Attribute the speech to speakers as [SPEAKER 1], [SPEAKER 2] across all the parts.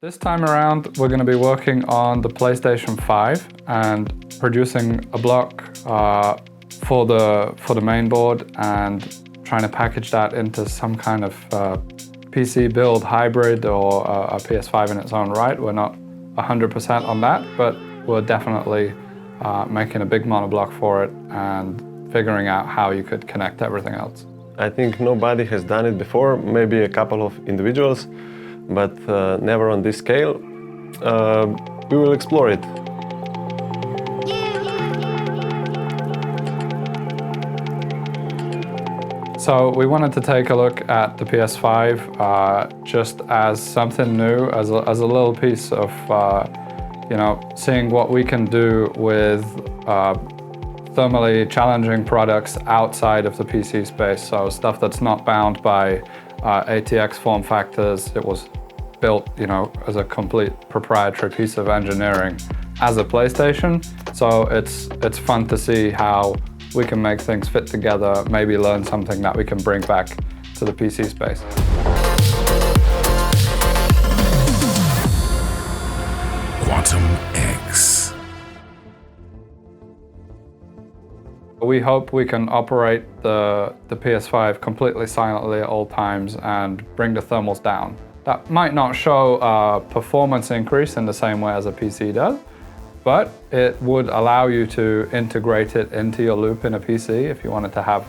[SPEAKER 1] This time around, we're going to be working on the PlayStation 5 and producing a block for the main board and trying to package that into some kind of PC build hybrid or a PS5 in its own right. We're not 100% on that, but we're definitely making a big monoblock for it and figuring out how you could connect everything else.
[SPEAKER 2] I think nobody has done it before, maybe a couple of individuals, but never on this scale. We will explore it.
[SPEAKER 1] So we wanted to take a look at the PS5 just as something new, as a little piece of, seeing what we can do with thermally challenging products outside of the PC space. So stuff that's not bound by ATX form factors. It was built, as a complete proprietary piece of engineering as a PlayStation. So it's fun to see how we can make things fit together, maybe learn something that we can bring back to the PC space.
[SPEAKER 3] QuantumX.
[SPEAKER 1] We hope we can operate the PS5 completely silently at all times and bring the thermals down. That might not show a performance increase in the same way as a PC does, but it would allow you to integrate it into your loop in a PC if you wanted to have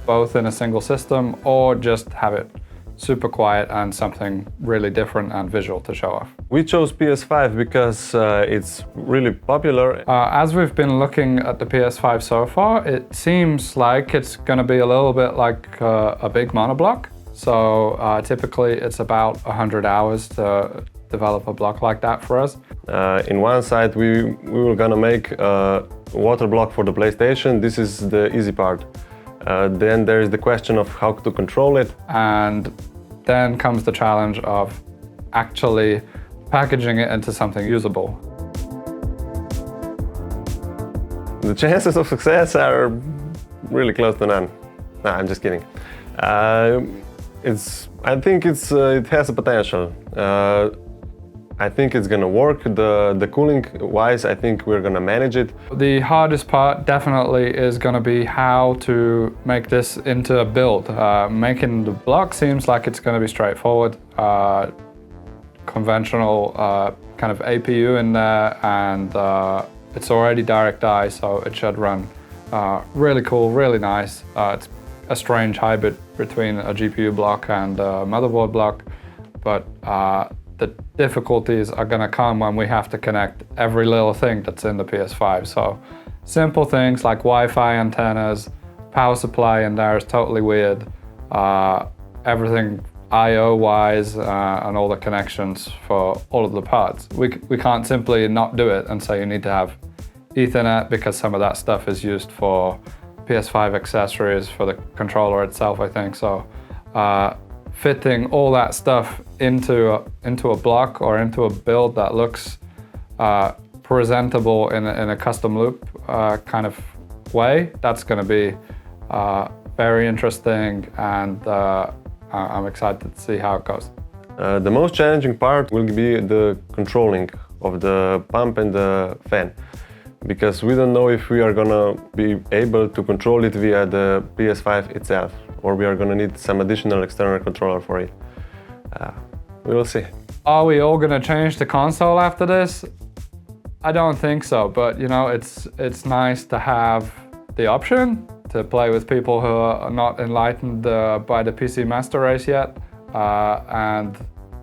[SPEAKER 1] both in a single system or just have it super quiet and something really different and visual to show off.
[SPEAKER 2] We chose PS5 because it's really popular.
[SPEAKER 1] As we've been looking at the PS5 so far, it seems like it's going to be a little bit like a big monoblock. So typically it's about 100 hours to develop a block like that for us.
[SPEAKER 2] In one side we were gonna make a water block for the PlayStation. This is the easy part. Then there is the question of how to control it.
[SPEAKER 1] And then comes the challenge of actually packaging it into something usable.
[SPEAKER 2] The chances of success are really close to none. Nah, I'm just kidding. I think it has a potential. I think it's gonna work. The cooling wise, I think we're gonna manage it.
[SPEAKER 1] The hardest part definitely is gonna be how to make this into a build. Making the block seems like it's gonna be straightforward. Conventional kind of APU in there, and it's already DirectX, so it should run really cool, really nice. It's a strange hybrid between a GPU block and a motherboard block, but the difficulties are going to come when we have to connect every little thing that's in the PS5. So simple things like Wi-Fi antennas, power supply in there is totally weird. Everything I/O-wise and all the connections for all of the parts. We can't simply not do it and say you need to have Ethernet because some of that stuff is used for PS5 accessories for the controller itself, I think. So fitting all that stuff into a block or into a build that looks presentable in a custom loop kind of way, that's going to be very interesting, and I'm excited to see how it goes.
[SPEAKER 2] The most challenging part will be the controlling of the pump and the fan, because we don't know if we are gonna be able to control it via the PS5 itself, or we are gonna need some additional external controller for it. We will see.
[SPEAKER 1] Are we all gonna change the console after this? I don't think so, but it's nice to have the option to play with people who are not enlightened by the PC master race yet, and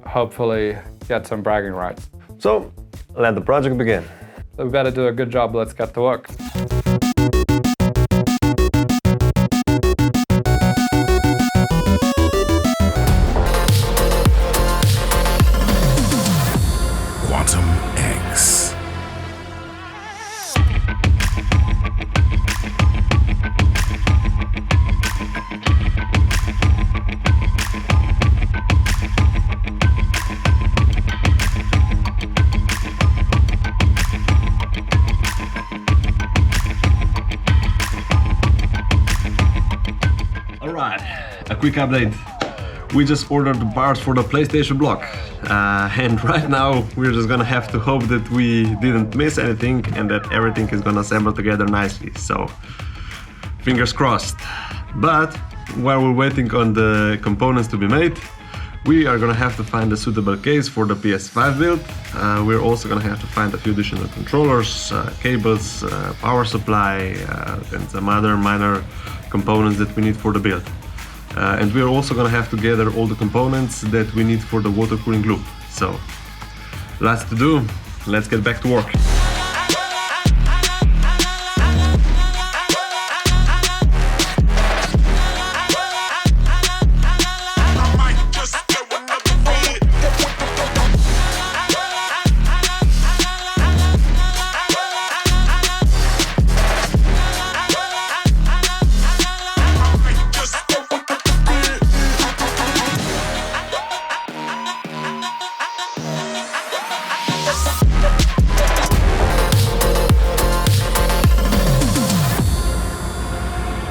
[SPEAKER 1] hopefully get some bragging rights.
[SPEAKER 2] So, let the project begin.
[SPEAKER 1] We better do a good job. Let's get to work.
[SPEAKER 3] QuantumX.
[SPEAKER 4] Alright, a quick update.
[SPEAKER 2] we just ordered the parts for the PlayStation block. And right now we're just gonna have to hope that we didn't miss anything and that everything is gonna assemble together nicely. So, fingers crossed. But while we're waiting on the components to be made, we are gonna have to find a suitable case for the PS5 build. We're also gonna have to find a few additional controllers, cables, power supply, and some other minor components that we need for the build. And we're also gonna have to gather all the components that we need for the water cooling loop. So, lots to do. Let's get back to work.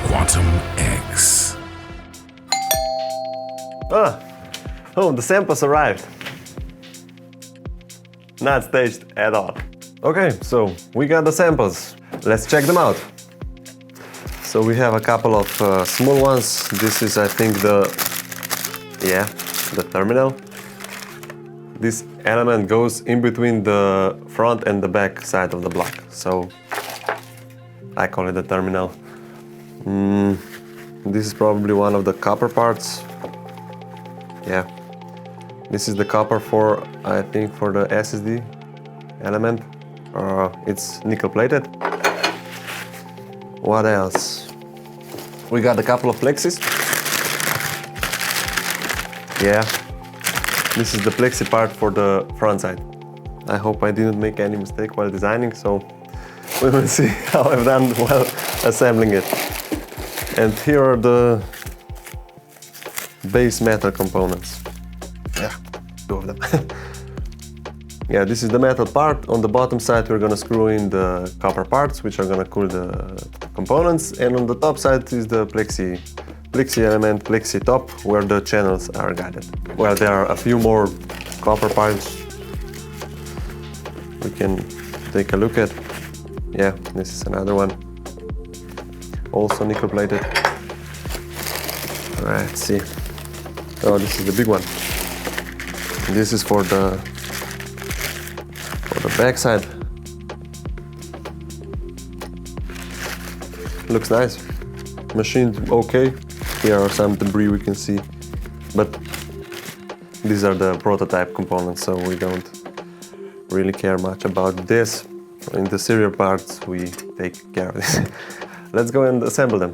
[SPEAKER 3] QuantumX.
[SPEAKER 2] Oh, the samples arrived. Not staged at all. Okay, so we got the samples. Let's check them out. So we have a couple of small ones. This is, I think, the terminal. This element goes in between the front and the back side of the block. So I call it the terminal. This is probably one of the copper parts. Yeah. This is the copper for, I think, for the SSD element. It's nickel plated. What else? We got a couple of plexis. Yeah. This is the plexi part for the front side. I hope I didn't make any mistake while designing, so we will see how I've done while assembling it. And here are the base metal components. Yeah, two of them. Yeah, this is the metal part. On the bottom side we're gonna screw in the copper parts, which are gonna cool the components. And on the top side is the plexi element, plexi top, where the channels are guided. Well, there are a few more copper parts we can take a look at. Yeah, this is another one. Also nickel plated. Alright, let's see. Oh, this is the big one. This is for the back side. Looks nice. Machined okay. Here are some debris we can see, but these are the prototype components, so we don't really care much about this. In the serial parts we take care of this. Let's go and assemble them.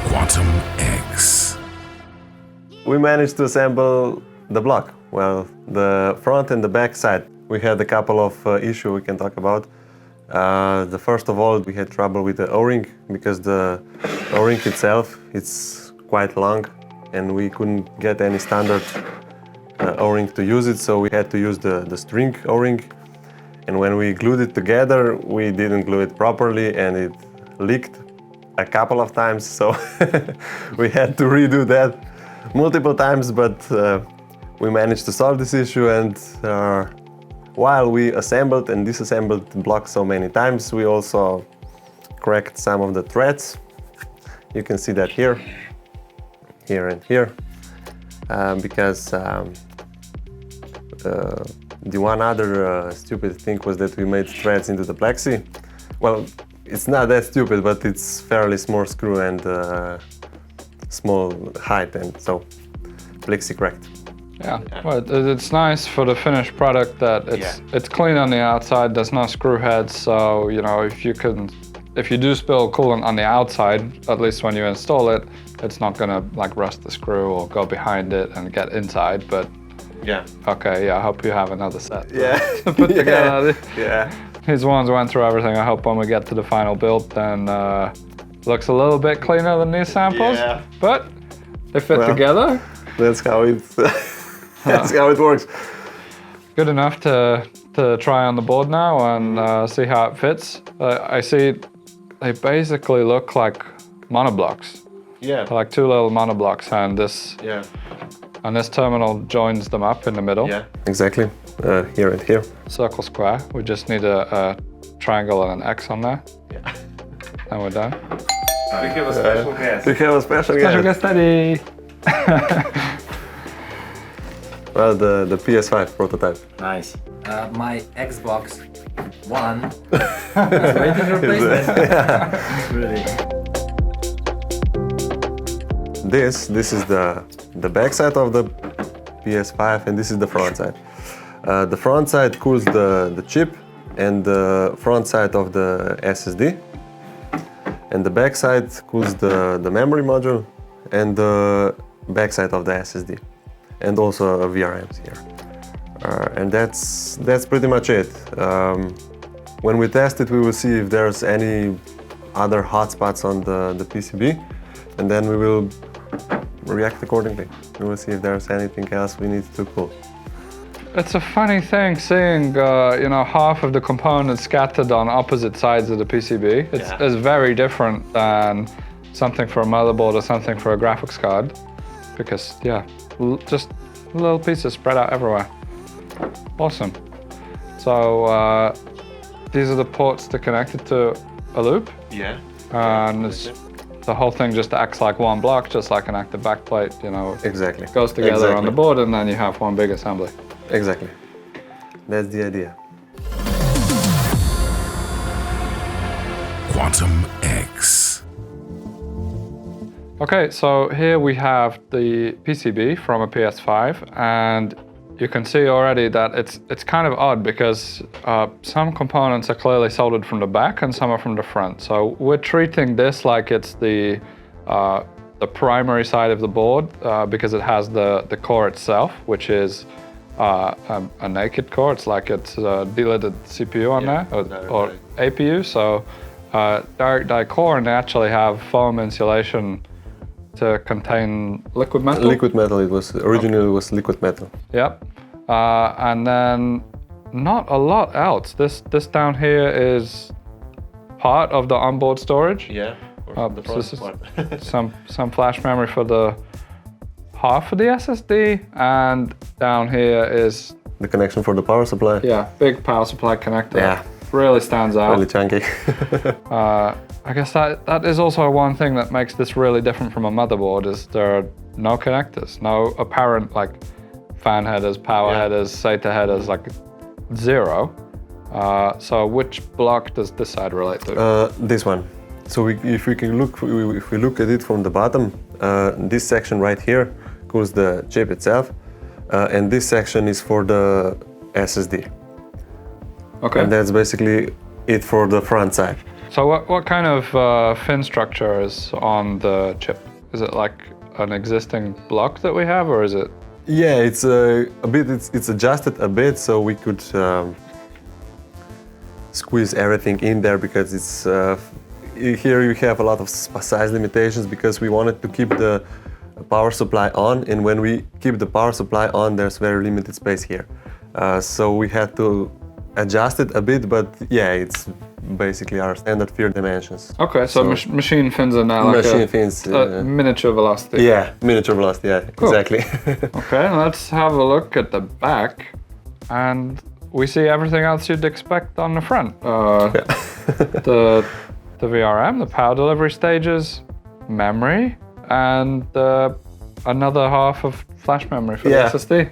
[SPEAKER 3] QuantumX.
[SPEAKER 2] We managed to assemble the block. Well, the front and the back side. We had a couple of issues we can talk about. The first of all, we had trouble with the O-ring because the O-ring itself is quite long and we couldn't get any standard O-ring to use it, so we had to use the string O-ring. And when we glued it together, we didn't glue it properly and it leaked a couple of times, so we had to redo that multiple times, but we managed to solve this issue. And while we assembled and disassembled the block so many times, we also cracked some of the threads. You can see that here, here and here, because The one other stupid thing was that we made threads into the plexi. Well, it's not that stupid, but it's fairly small screw and small height, and so plexi cracked.
[SPEAKER 1] Yeah, well, it's nice for the finished product that it's clean on the outside. There's no screw heads, so you know if you do spill coolant on the outside, at least when you install it, it's not gonna like rust the screw or go behind it and get inside. But okay, I hope you have another set to put together. These ones went through everything. I hope when we get to the final build, then looks a little bit cleaner than these samples, but they fit together.
[SPEAKER 2] That's how it's. That's how it works.
[SPEAKER 1] Good enough to try on the board now and see how it fits. I see they basically look like monoblocks.
[SPEAKER 2] Yeah.
[SPEAKER 1] Like two little monoblocks, and this terminal joins them up in the middle.
[SPEAKER 2] Yeah. Exactly. Here and here.
[SPEAKER 1] Circle square. We just need a triangle and an X on there.
[SPEAKER 2] Yeah.
[SPEAKER 1] And we're done.
[SPEAKER 3] We have a special guest.
[SPEAKER 2] We have a special
[SPEAKER 1] Special
[SPEAKER 2] guest.
[SPEAKER 1] guest Eddie.
[SPEAKER 2] Well, the PS5 prototype.
[SPEAKER 3] Nice.
[SPEAKER 4] My Xbox One is waiting replacement. Really.
[SPEAKER 2] This is the back side of the PS5, and this is the front side. The front side cools the chip and the front side of the SSD, and the back side cools the memory module and the back side of the SSD, and also VRMs here. And that's pretty much it. When we test it, we will see if there's any other hotspots on the PCB, and then we will react accordingly. We will see if there's anything else we need to cool.
[SPEAKER 1] It's a funny thing seeing, half of the components scattered on opposite sides of the PCB. It's very different than something for a motherboard or something for a graphics card, because just little pieces spread out everywhere. Awesome. So these are the ports to connect it to a loop.
[SPEAKER 2] Yeah.
[SPEAKER 1] And the whole thing just acts like one block, just like an active backplate,
[SPEAKER 2] Exactly.
[SPEAKER 1] It goes together on the board, and then you have one big assembly.
[SPEAKER 2] Exactly. That's the idea.
[SPEAKER 5] QuantumX.
[SPEAKER 1] Okay, so here we have the PCB from a PS5, and you can see already that it's kind of odd because some components are clearly soldered from the back and some are from the front. So we're treating this like it's the primary side of the board because it has the core itself, which is a naked core. It's like it's a delidded CPU on there or APU. So direct die core, and they actually have foam insulation to contain liquid metal?
[SPEAKER 2] Liquid metal, it was originally was liquid metal.
[SPEAKER 1] Yep. And then not a lot else. This down here is part of the onboard storage.
[SPEAKER 2] Yeah.
[SPEAKER 1] So this is some flash memory for the half of the SSD, and down here is
[SPEAKER 2] the connection for the power supply.
[SPEAKER 1] Yeah, big power supply connector.
[SPEAKER 2] Yeah.
[SPEAKER 1] Really stands out.
[SPEAKER 2] Really chunky.
[SPEAKER 1] I guess that is also one thing that makes this really different from a motherboard, is there are no connectors, no apparent like fan headers, power headers, SATA headers, like zero. So which block does this side relate to?
[SPEAKER 2] This one. So if we look at it from the bottom, this section right here cools the chip itself, and this section is for the SSD.
[SPEAKER 1] Okay.
[SPEAKER 2] And that's basically it for the front side.
[SPEAKER 1] So what kind of fin structure is on the chip? Is it like an existing block that we have, or is it?
[SPEAKER 2] Yeah, it's a bit. It's adjusted a bit, so we could squeeze everything in there, because it's here you have a lot of size limitations, because we wanted to keep the power supply on, and when we keep the power supply on, there's very limited space here. So we had to adjust it a bit, but yeah, it's basically our standard field dimensions.
[SPEAKER 1] Okay, so machine fins are now like
[SPEAKER 2] machine fins,
[SPEAKER 1] miniature velocity.
[SPEAKER 2] Yeah, miniature velocity, yeah, cool. Exactly.
[SPEAKER 1] Okay, let's have a look at the back, and we see everything else you'd expect on the front. The VRM, the power delivery stages, memory, and the another half of flash memory for
[SPEAKER 2] Yeah.
[SPEAKER 1] the SSD.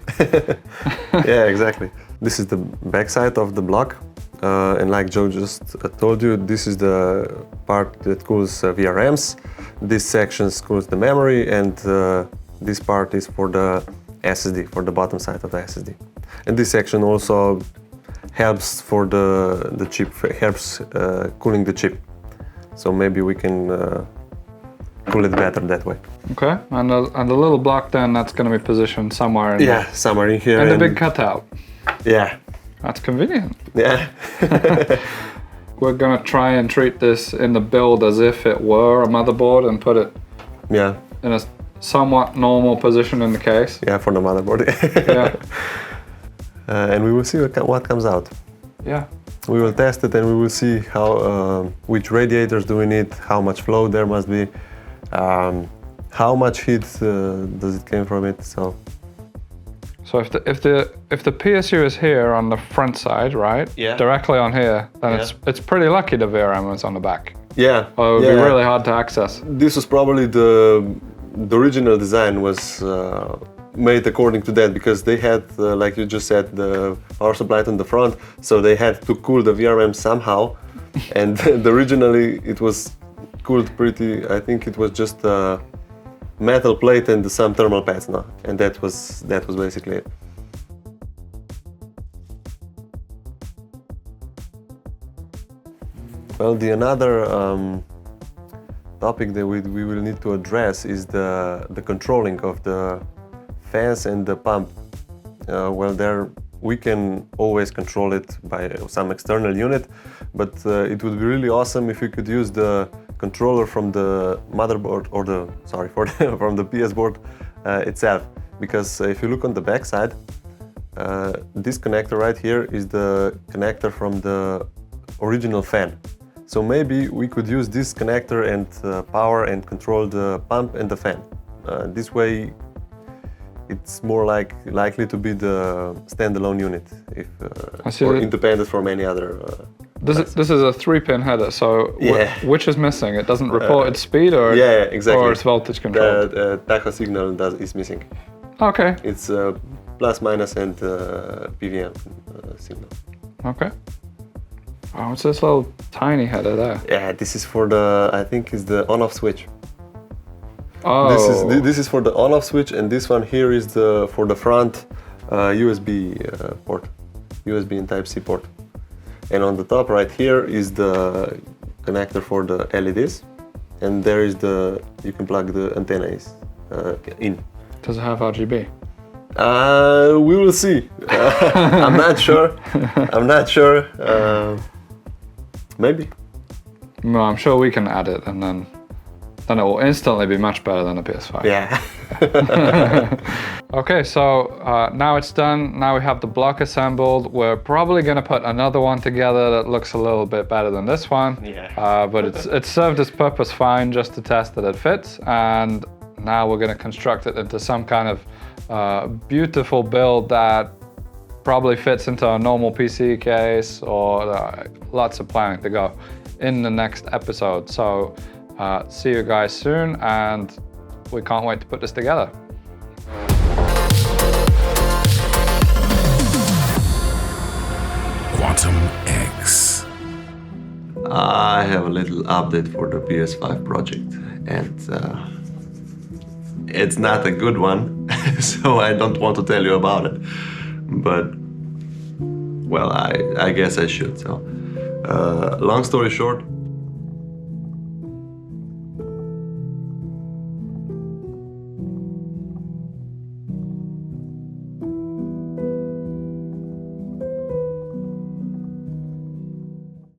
[SPEAKER 2] Yeah, exactly. This is the backside of the block. And like Joe just told you, this is the part that cools VRMs. This section cools the memory, and this part is for the SSD, for the bottom side of the SSD. And this section also helps for the chip, helps cooling the chip. So maybe we can cool it better that way.
[SPEAKER 1] Okay, and the little block then, that's going to be positioned somewhere in
[SPEAKER 2] Yeah, somewhere in here.
[SPEAKER 1] and the big cutout.
[SPEAKER 2] Yeah.
[SPEAKER 1] That's convenient.
[SPEAKER 2] Yeah.
[SPEAKER 1] We're going to try and treat this in the build as if it were a motherboard and put it
[SPEAKER 2] Yeah.
[SPEAKER 1] in a somewhat normal position in the case.
[SPEAKER 2] Yeah, for the motherboard.
[SPEAKER 1] Yeah.
[SPEAKER 2] And we will see what comes out.
[SPEAKER 1] Yeah.
[SPEAKER 2] We will test it and we will see how which radiators do we need, how much flow there must be, how much heat does it came from it.
[SPEAKER 1] So if the PSU is here on the front side, right?
[SPEAKER 2] Yeah.
[SPEAKER 1] Directly on here, then
[SPEAKER 2] Yeah.
[SPEAKER 1] it's pretty lucky the VRM is on the back.
[SPEAKER 2] Yeah.
[SPEAKER 1] Or it would
[SPEAKER 2] yeah.
[SPEAKER 1] be really hard to access.
[SPEAKER 2] This was probably the original design was made according to that, because they had, like you just said, the power supply on the front, so they had to cool the VRM somehow. And originally it was cooled pretty, I think it was just a metal plate and some thermal pads, no? And that was basically it. Well, the another topic that we will need to address is the controlling of the fans and the pump. Well, there we can always control it by some external unit, but it would be really awesome if we could use the controller from the motherboard, or from the PS board itself. Because if you look on the back side, this connector right here is the connector from the original fan. So maybe we could use this connector and power and control the pump and the fan. This way it's more likely to be the standalone unit, if or independent from any other.
[SPEAKER 1] This is a 3-pin header, so
[SPEAKER 2] Yeah.
[SPEAKER 1] which is missing? It doesn't report its speed, or
[SPEAKER 2] Yeah, exactly.
[SPEAKER 1] or its voltage control.
[SPEAKER 2] The tacho signal is missing.
[SPEAKER 1] Okay.
[SPEAKER 2] It's plus, minus, and PWM signal.
[SPEAKER 1] Okay. Oh, it's this little tiny header there.
[SPEAKER 2] Yeah, this is for the, I think it's the on-off switch.
[SPEAKER 1] Oh.
[SPEAKER 2] This is for the on-off switch, and this one here is for the front USB port, USB and Type-C port. And on the top right here is the connector for the LEDs, and there is you can plug the antennas in.
[SPEAKER 1] Does it have RGB?
[SPEAKER 2] We will see. I'm not sure. Maybe.
[SPEAKER 1] No, I'm sure we can add it, and then it will instantly be much better than the PS5.
[SPEAKER 2] Yeah.
[SPEAKER 1] Okay, so now it's done. Now we have the block assembled. We're probably going to put another one together that looks a little bit better than this one.
[SPEAKER 2] Yeah.
[SPEAKER 1] But it's served its purpose fine, just to test that it fits. And now we're going to construct it into some kind of beautiful build that probably fits into a normal PC case, or lots of planning to go in the next episode. So see you guys soon, and we can't wait to put this together.
[SPEAKER 5] QuantumX.
[SPEAKER 2] I have a little update for the PS5 project, and it's not a good one, so I don't want to tell you about it. But, well, I guess I should. So, long story short,